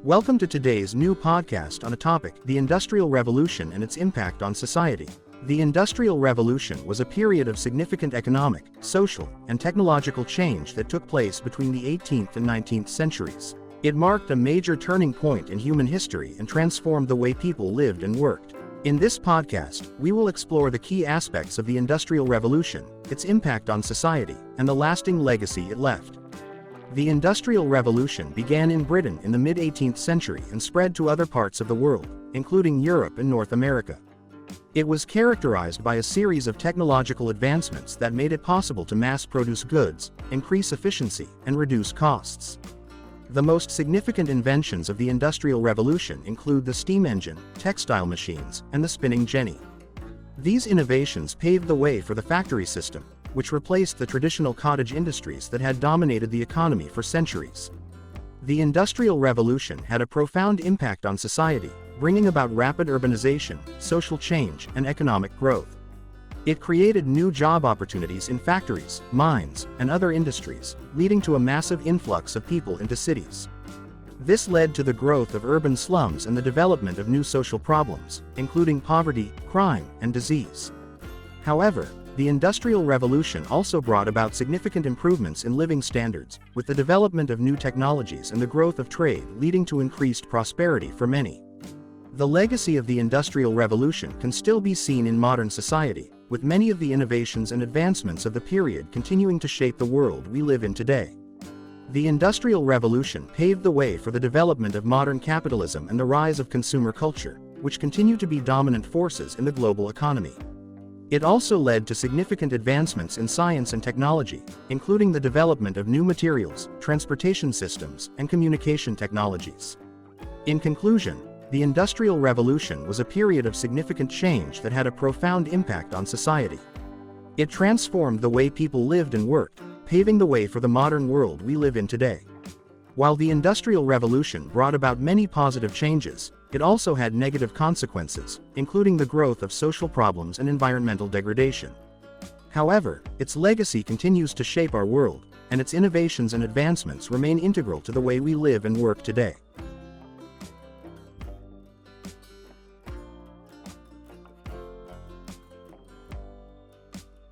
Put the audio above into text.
Welcome to today's new podcast on a topic, the Industrial Revolution and its impact on society. The Industrial Revolution was a period of significant economic, social, and technological change that took place between the 18th and 19th centuries. It marked a major turning point in human history and transformed the way people lived and worked. In this podcast, we will explore the key aspects of the Industrial Revolution, its impact on society, and the lasting legacy it left. The Industrial Revolution began in Britain in the mid-18th century and spread to other parts of the world, including Europe and North America. It was characterized by a series of technological advancements that made it possible to mass-produce goods, increase efficiency, and reduce costs. The most significant inventions of the Industrial Revolution include the steam engine, textile machines, and the spinning jenny. These innovations paved the way for the factory system, which replaced the traditional cottage industries that had dominated the economy for centuries. The Industrial Revolution had a profound impact on society, bringing about rapid urbanization, social change, and economic growth. It created new job opportunities in factories, mines, and other industries, leading to a massive influx of people into cities. This led to the growth of urban slums and the development of new social problems, including poverty, crime, and disease. However, the Industrial Revolution also brought about significant improvements in living standards, with the development of new technologies and the growth of trade leading to increased prosperity for many. The legacy of the Industrial Revolution can still be seen in modern society, with many of the innovations and advancements of the period continuing to shape the world we live in today. The Industrial Revolution paved the way for the development of modern capitalism and the rise of consumer culture, which continue to be dominant forces in the global economy. It also led to significant advancements in science and technology, including the development of new materials, transportation systems, and communication technologies. In conclusion, the Industrial Revolution was a period of significant change that had a profound impact on society. It transformed the way people lived and worked, paving the way for the modern world we live in today. While the Industrial Revolution brought about many positive changes, it also had negative consequences, including the growth of social problems and environmental degradation. However, its legacy continues to shape our world, and its innovations and advancements remain integral to the way we live and work today.